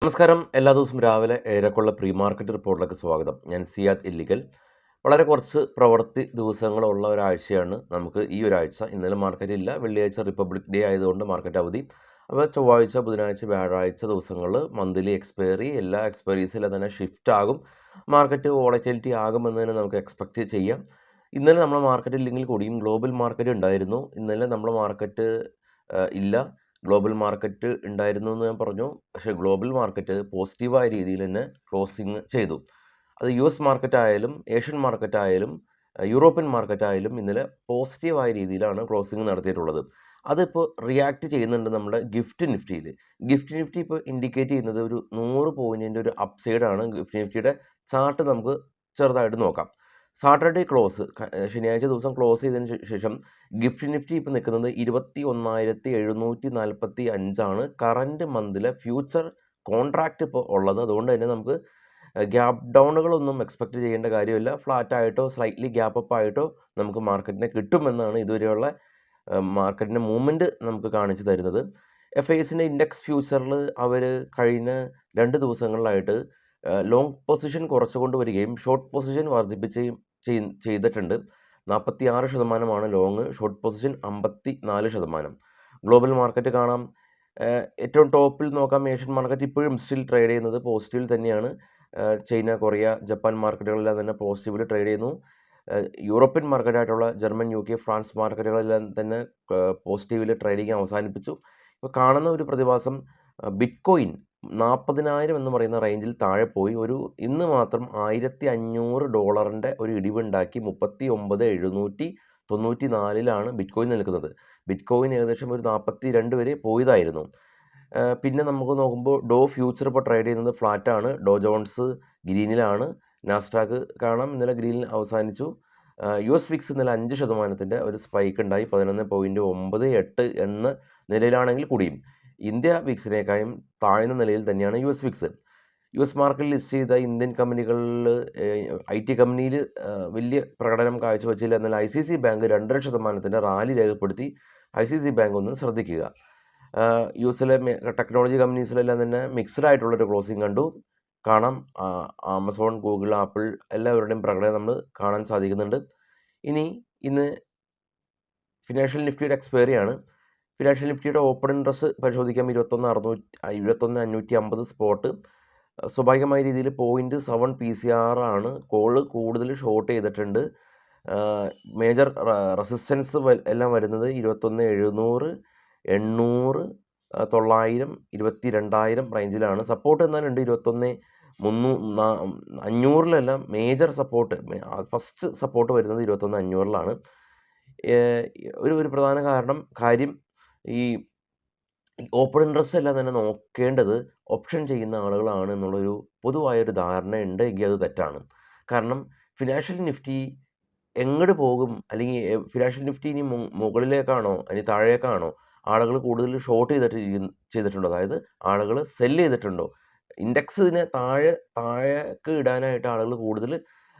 നമസ്കാരം. എല്ലാ ദിവസവും രാവിലെ 7:00 പ്രീ മാർക്കറ്റ് റിപ്പോർട്ടിലേക്ക് സ്വാഗതം. ഞാൻ സിയാദ് ഇല്ലിക്കൽ. വളരെ കുറച്ച് പ്രവൃത്തി ദിവസങ്ങളുള്ള ഒരാഴ്ചയാണ് നമുക്ക് ഈ ഒരാഴ്ച. ഇന്നലെ മാർക്കറ്റ് ഇല്ല. വെള്ളിയാഴ്ച റിപ്പബ്ലിക് ഡേ ആയതുകൊണ്ട് മാർക്കറ്റ് അവധി. അപ്പോൾ ചൊവ്വാഴ്ച, ബുധനാഴ്ച, വ്യാഴാഴ്ച ദിവസങ്ങളിൽ മന്ത്ലി എക്സ്പയറി എല്ലാ എക്സ്പയറീസിലും തന്നെ ഷിഫ്റ്റ് ആകും. മാർക്കറ്റ് വോളറ്റിലിറ്റി ആകുമെന്ന് തന്നെ നമുക്ക് എക്സ്പെക്റ്റ് ചെയ്യാം. ഇന്നലെ നമ്മുടെ മാർക്കറ്റ് ഇല്ലെങ്കിൽ കൂടിയും ഗ്ലോബൽ മാർക്കറ്റ് ഉണ്ടായിരുന്നു. ഇന്നലെ നമ്മുടെ മാർക്കറ്റ് ഇല്ല. ഗ്ലോബൽ മാർക്കറ്റ് ഉണ്ടായിരുന്നു എന്ന് ഞാൻ പറഞ്ഞു. പക്ഷേ ഗ്ലോബൽ മാർക്കറ്റ് പോസിറ്റീവായ രീതിയിൽ തന്നെ ക്ലോസിങ് ചെയ്തു. അത് US മാർക്കറ്റ് ആയാലും ഏഷ്യൻ മാർക്കറ്റ് ആയാലും യൂറോപ്യൻ മാർക്കറ്റ് ആയാലും ഇന്നലെ പോസിറ്റീവായ രീതിയിലാണ് ക്ലോസിങ് നടത്തിയിട്ടുള്ളത്. അതിപ്പോൾ റിയാക്ട് ചെയ്യുന്നുണ്ട് നമ്മുടെ ഗിഫ്റ്റ് നിഫ്റ്റിയിൽ. ഗിഫ്റ്റ് നിഫ്റ്റി ഇപ്പോൾ ഇൻഡിക്കേറ്റ് ചെയ്യുന്നത് ഒരു 100 പോയിൻറ്റിൻ്റെ ഒരു അപ്സൈഡാണ്. ഗിഫ്റ്റ് നിഫ്റ്റിയുടെ ചാർട്ട് നമുക്ക് ചെറുതായിട്ട് നോക്കാം. സാറ്റർഡേ ക്ലോസ് ശനിയാഴ്ച ദിവസം ക്ലോസ് ചെയ്തതിന് ശേഷം ഗിഫ്റ്റ് നിഫ്റ്റി ഇപ്പോൾ നിൽക്കുന്നത് 21,745 കറൻറ്റ് മന്തിലെ ഫ്യൂച്ചർ കോൺട്രാക്റ്റ് ഇപ്പോൾ ഉള്ളത്. അതുകൊണ്ട് തന്നെ നമുക്ക് ഗ്യാപ്പ് ഡൗണുകളൊന്നും എക്സ്പെക്റ്റ് ചെയ്യേണ്ട കാര്യമില്ല. ഫ്ലാറ്റ് ആയിട്ടോ സ്ലൈറ്റ്ലി ഗ്യാപ്പ് അപ്പ് ആയിട്ടോ നമുക്ക് മാർക്കറ്റിനെ കിട്ടുമെന്നാണ് ഇതുവരെയുള്ള മാർക്കറ്റിൻ്റെ മൂവ്മെൻറ്റ് നമുക്ക് കാണിച്ചു തരുന്നത്. FISൻ്റെ ഇൻഡെക്സ് ഫ്യൂച്ചറിൽ അവർ കഴിഞ്ഞ 2 ദിവസങ്ങളിലായിട്ട് ലോങ് പൊസിഷൻ കുറച്ചുകൊണ്ട് വരികയും ഷോർട്ട് പൊസിഷൻ വർദ്ധിപ്പിക്കുകയും ചെയ്തിട്ടുണ്ട്. 46% long, short position 54%. Global market കാണാം. ഏറ്റവും ടോപ്പിൽ നോക്കാം. ഏഷ്യൻ മാർക്കറ്റ് ഇപ്പോഴും സ്റ്റിൽ ട്രേഡ് ചെയ്യുന്നത് പോസിറ്റീവിൽ തന്നെയാണ്. ചൈന, കൊറിയ, ജപ്പാൻ മാർക്കറ്റുകളെല്ലാം തന്നെ പോസിറ്റീവിൽ ട്രേഡ് ചെയ്യുന്നു. യൂറോപ്യൻ മാർക്കറ്റായിട്ടുള്ള ജർമ്മൻ, UK, ഫ്രാൻസ് മാർക്കറ്റുകളെല്ലാം തന്നെ പോസിറ്റീവിൽ ട്രേഡിങ് അവസാനിപ്പിച്ചു. ഇപ്പോൾ കാണുന്ന ഒരു പ്രതിഭാസം ബിറ്റ്കോയിൻ 40,000 എന്ന് പറയുന്ന റേഞ്ചിൽ താഴെ പോയി. ഇന്ന് മാത്രം $1,500 ഒരു ഇടിവുണ്ടാക്കി 39,794 ബിറ്റ്കോയിൻ നിൽക്കുന്നത്. ബിറ്റ്കോയിൻ ഏകദേശം ഒരു 42 വരെ പോയതായിരുന്നു. പിന്നെ നമുക്ക് നോക്കുമ്പോൾ ഡോ ഫ്യൂച്ചർ ഇപ്പോൾ ട്രേഡ് ചെയ്യുന്നത് ഫ്ലാറ്റാണ്. ഡോ ജോൺസ് ഗ്രീനിലാണ്. നാസ്ഡാക്ക് കാണാം ഇന്നലെ ഗ്രീനിൽ അവസാനിച്ചു. US വിക്സ് ഇന്നലെ 5% ഒരു സ്പൈക്ക് ഉണ്ടായി 11.98 എന്ന നിലയിലാണെങ്കിൽ കൂടിയും ഇന്ത്യ വിക്സിനേക്കാളും താഴ്ന്ന നിലയിൽ തന്നെയാണ് US വിക്സ്. US മാർക്കറ്റിൽ ലിസ്റ്റ് ചെയ്ത ഇന്ത്യൻ കമ്പനികളിൽ IT കമ്പനിയിൽ വലിയ പ്രകടനം കാഴ്ചവെച്ചില്ല. എന്നാൽ ICICI ബാങ്ക് 2.5% റാലി രേഖപ്പെടുത്തി. ICICI ബാങ്ക് ഒന്ന് ശ്രദ്ധിക്കുക. യുഎസിലെ ടെക്നോളജി കമ്പനീസിലെല്ലാം തന്നെ മിക്സ്ഡ് ആയിട്ടുള്ളൊരു ക്ലോസിങ് കണ്ടു. കാണാം. ആമസോൺ, ഗൂഗിൾ, ആപ്പിൾ എല്ലാവരുടെയും പ്രകടനം നമ്മൾ കാണാൻ സാധിക്കുന്നുണ്ട്. ഇന്ന് ഫിനാൻഷ്യൽ നിഫ്റ്റിയുടെ എക്സ്പയറിയാണ്. ഫിനാൻഷ്യൽ നിഫ്റ്റിയുടെ ഓപ്പൺ ഇൻട്രസ്റ്റ് പരിശോധിക്കാം. 21,550 സ്പോട്ട്. സ്വാഭാവികമായ രീതിയിൽ 0.7 PCR ആണ്. കോള് കൂടുതൽ ഷോർട്ട് ചെയ്തിട്ടുണ്ട്. മേജർ റെസിസ്റ്റൻസ് എല്ലാം വരുന്നത് 21,700, 800, 900, 22,000 റേഞ്ചിലാണ്. സപ്പോർട്ട് എന്നാലുണ്ട് 21,500 മേജർ സപ്പോർട്ട്. ഫസ്റ്റ് സപ്പോർട്ട് വരുന്നത് 21,500 ഒരു പ്രധാന കാര്യം ഈ ഓപ്പൺ ഇൻട്രസ്റ്റ് എല്ലാം തന്നെ നോക്കേണ്ടത് ഓപ്ഷൻ ചെയ്യുന്ന ആളുകളാണ് എന്നുള്ളൊരു പൊതുവായൊരു ധാരണ ഉണ്ട്. എങ്കിൽ അത് തെറ്റാണ്. കാരണം ഫിനാൻഷ്യൽ നിഫ്റ്റി എങ്ങോട്ട് പോകും, അല്ലെങ്കിൽ ഫിനാൻഷ്യൽ നിഫ്റ്റി ഇനി മുകളിലേക്കാണോ ഇനി താഴേക്കാണോ, ആളുകൾ കൂടുതൽ ഷോർട്ട് ചെയ്തിട്ടുണ്ടോ, അതായത് ആളുകൾ സെല്ല് ചെയ്തിട്ടുണ്ടോ, ഇൻഡെക്സിനെ താഴേക്ക് ഇടാനായിട്ട് ആളുകൾ കൂടുതൽ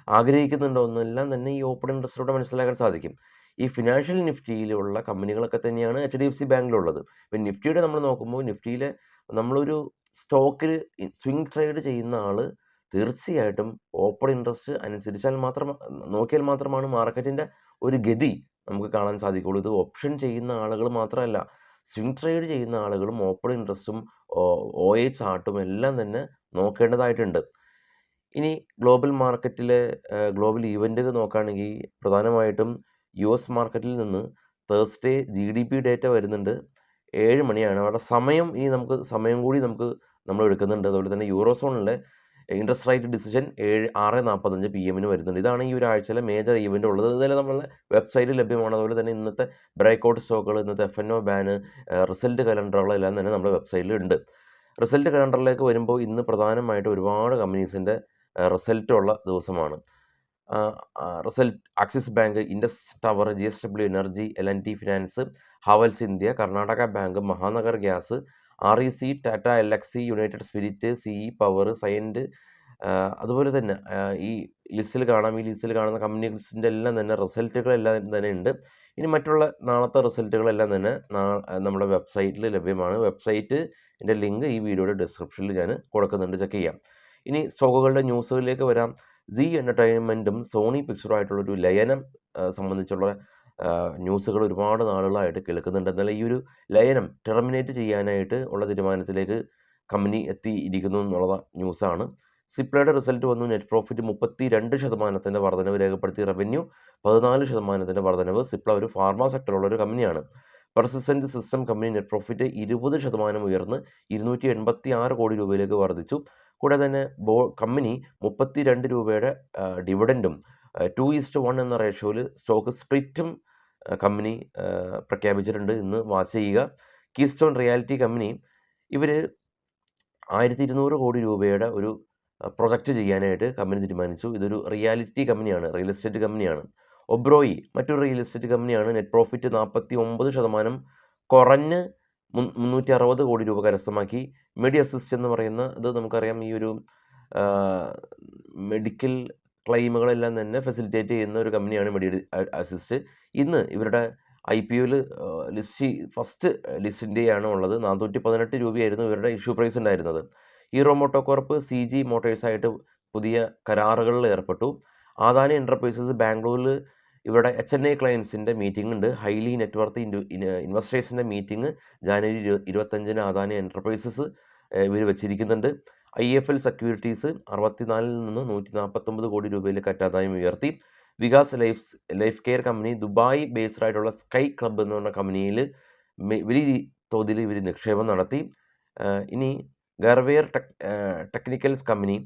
ആഗ്രഹിക്കുന്നുണ്ടോ എന്നെല്ലാം തന്നെ ഈ ഓപ്പൺ ഇൻട്രസ്റ്റിലൂടെ മനസ്സിലാക്കാൻ സാധിക്കും. ഈ ഫിനാൻഷ്യൽ നിഫ്റ്റിയിലുള്ള കമ്പനികളൊക്കെ തന്നെയാണ് HDFC ബാങ്കിലുള്ളത്. ഇപ്പം നിഫ്റ്റിയുടെ നമ്മൾ നോക്കുമ്പോൾ നിഫ്റ്റിയിലെ നമ്മളൊരു സ്റ്റോക്കിൽ സ്വിംഗ് ട്രേഡ് ചെയ്യുന്ന ആൾ തീർച്ചയായിട്ടും ഓപ്പൺ ഇൻട്രസ്റ്റ് നോക്കിയാൽ മാത്രമാണ് മാർക്കറ്റിൻ്റെ ഒരു ഗതി നമുക്ക് കാണാൻ സാധിക്കുള്ളൂ. ഇത് ഓപ്ഷൻ ചെയ്യുന്ന ആളുകൾ മാത്രമല്ല, സ്വിംഗ് ട്രേഡ് ചെയ്യുന്ന ആളുകളും ഓപ്പൺ ഇൻട്രസ്റ്റും OA ചാർട്ടും എല്ലാം തന്നെ നോക്കേണ്ടതായിട്ടുണ്ട്. ഇനി ഗ്ലോബൽ മാർക്കറ്റിലെ ഗ്ലോബൽ ഈവൻറ്റുകൾ നോക്കുകയാണെങ്കിൽ പ്രധാനമായിട്ടും US മാർക്കറ്റിൽ നിന്ന് തേഴ്സ്ഡേ GDP ഡേറ്റ വരുന്നുണ്ട്. 7 മണിയാണ് അവിടെ സമയം. നമുക്ക് സമയം കൂടി നമ്മൾ എടുക്കുന്നുണ്ട്. അതുപോലെ തന്നെ യൂറോസോണിലെ ഇൻട്രസ്റ്റ് റേറ്റ് ഡിസിഷൻ 6:45 PM വരുന്നുണ്ട്. ഇതാണ് ഈ ഒരാഴ്ചയിലെ മേജർ ഈവൻ്റ് ഉള്ളത്. ഇതെല്ലാം നമ്മളെ വെബ്സൈറ്റിൽ ലഭ്യമാണ്. അതുപോലെ തന്നെ ഇന്നത്തെ ബ്രേക്കൗട്ട് സ്റ്റോക്കുകൾ, ഇന്നത്തെ FNO ബാന്, റിസൾട്ട് കലണ്ടറുകളെല്ലാം തന്നെ നമ്മുടെ വെബ്സൈറ്റിൽ ഉണ്ട്. റിസൾട്ട് കലണ്ടറിലേക്ക് വരുമ്പോൾ ഇന്ന് പ്രധാനമായിട്ട് ഒരുപാട് കമ്പനീസിൻ്റെ റിസൾട്ടുള്ള ദിവസമാണ്. Result Axis bank, Indus tower, GSW energy, L&T finance, Havells India, Karnataka bank, Mahanagar gas, REC, Tata LXC, united spirit, CE power, Cyient, അതുപോലെ തന്നെ ഈ ലിസ്റ്റിൽ കാണുന്ന കമ്പനീസിൻ്റെ എല്ലാം തന്നെ റിസൾട്ടുകളെല്ലാം തന്നെ ഉണ്ട്. ഇനി മറ്റുള്ള നാളത്തെ റിസൾട്ടുകളെല്ലാം തന്നെ നമ്മുടെ വെബ്സൈറ്റിൽ ലഭ്യമാണ്. വെബ്സൈറ്റിൻ്റെ ലിങ്ക് ഈ വീഡിയോയുടെ ഡിസ്ക്രിപ്ഷനിൽ ഞാൻ കൊടുക്കുന്നുണ്ട്, ചെക്ക് ചെയ്യാം. ഇനി സ്റ്റോക്കുകളുടെ ന്യൂസുകളിലേക്ക് വരാം. സീ എൻ്റർടൈൻമെൻറ്റും സോണി പിക്ചറുമായിട്ടുള്ളൊരു ലയനം സംബന്ധിച്ചുള്ള ന്യൂസുകൾ ഒരുപാട് നാളുകളായിട്ട് കേൾക്കുന്നുണ്ട്. എന്നാൽ ഈ ഒരു ലയനം ടെർമിനേറ്റ് ചെയ്യാനായിട്ട് ഉള്ള തീരുമാനത്തിലേക്ക് കമ്പനി എത്തിയിരിക്കുന്നു എന്നുള്ള ന്യൂസാണ്. സിപ്ലയുടെ റിസൾട്ട് വന്നു. നെറ്റ് പ്രോഫിറ്റ് 32% വർധനവ് രേഖപ്പെടുത്തി. റവന്യൂ 14% വർധനവ്. സിപ്ല ഒരു ഫാർമ സെക്ടറുള്ള ഒരു കമ്പനിയാണ്. Persistent system company net profit 20% ഉയർന്ന് 286 കോടി രൂപയിലേക്ക് വർദ്ധിച്ചു. കൂടാതെ തന്നെ കമ്പനി 32 രൂപയുടെ ഡിവിഡൻറ്റും 2:1 എന്ന റേഷ്യോയിൽ സ്റ്റോക്ക് സ്പ്ലിറ്റും കമ്പനി പ്രഖ്യാപിച്ചിട്ടുണ്ട്. ഇന്ന് വാച്ച് ചെയ്യുക. കീസ്റ്റോൺ റിയാലിറ്റി കമ്പനി ഇവർ 1200 കോടി രൂപയുടെ ഒരു പ്രൊജക്റ്റ് ചെയ്യാനായിട്ട് കമ്പനി തീരുമാനിച്ചു. ഇതൊരു റിയാലിറ്റി കമ്പനിയാണ്, റിയൽ എസ്റ്റേറ്റ് കമ്പനിയാണ്. ഒബ്രോയി മറ്റൊരു റിയൽ എസ്റ്റേറ്റ് കമ്പനിയാണ്. നെറ്റ് പ്രോഫിറ്റ് 49% കുറഞ്ഞ് 360 കോടി രൂപ കരസ്ഥമാക്കി. മെഡി അസിസ്റ്റ് എന്ന് പറയുന്ന ഇത് നമുക്കറിയാം, ഈ ഒരു മെഡിക്കൽ ക്ലെയിമുകളെല്ലാം തന്നെ ഫെസിലിറ്റേറ്റ് ചെയ്യുന്ന ഒരു കമ്പനിയാണ് മെഡി അസിസ്റ്റ്. ഇന്ന് ഇവരുടെ IPOയിൽ ഫസ്റ്റ് ലിസ്റ്റിൻ്റെയാണ് ഉള്ളത്. 418 രൂപയായിരുന്നു ഇവരുടെ ഇഷ്യൂ പ്രൈസ് ഉണ്ടായിരുന്നത്. ഹീറോ മോട്ടോകോർപ്പ് CG മോട്ടോഴ്സായിട്ട് പുതിയ കരാറുകളിൽ ഏർപ്പെട്ടു. അദാനി എൻ്റർപ്രൈസസ് ബാംഗ്ലൂരിൽ ഇവരുടെ HNI ക്ലയൻസിൻ്റെ മീറ്റിംഗ് ഉണ്ട്. ഹൈലി നെറ്റ്വർത്ത് ഇൻവെസ്റ്റേഴ്സിൻ്റെ മീറ്റിംഗ് ജാനുവരി 25 അദാനി എൻ്റർപ്രൈസസ് ഇവർ വെച്ചിരിക്കുന്നുണ്ട്. IFL സെക്യൂരിറ്റീസ് 64 നിന്ന് 149 കോടി രൂപയിലേക്ക് ആദായം ഉയർത്തി. Vikas life care company Dubai based ആയിട്ടുള്ള സ്കൈ ക്ലബ്ബ് എന്ന് പറഞ്ഞ കമ്പനിയിൽ വലിയ തോതിൽ ഇവർ നിക്ഷേപം നടത്തി. ഇനി ഗർവെയർ ടെക്നിക്കൽസ് കമ്പനി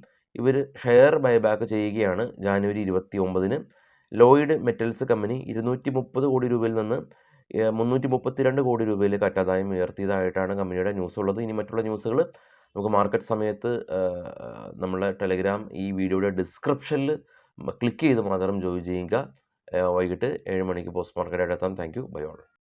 ഇവർ ഷെയർ ബൈബാക്ക് ചെയ്യുകയാണ് ജാനുവരി 29. ലോയിഡ് മെറ്റൽസ് കമ്പനി 230 കോടി രൂപയിൽ നിന്ന് 332 കോടി രൂപയിലേക്ക് ആദായം ഉയർത്തിയതായിട്ടാണ് കമ്പനിയുടെ ന്യൂസ് ഉള്ളത്. ഇനി മറ്റുള്ള ന്യൂസുകൾ നമുക്ക് മാർക്കറ്റ് സമയത്ത് നമ്മളെ ടെലഗ്രാം ഈ വീഡിയോയുടെ ഡിസ്ക്രിപ്ഷനിൽ ക്ലിക്ക് ചെയ്ത് മാത്രം ജോയിൻ ചെയ്യുക. വൈകിട്ട് 7 മണിക്ക് പോസ്റ്റ് മാർക്കറ്റായിട്ട് എത്താം. Thank you. Bye all.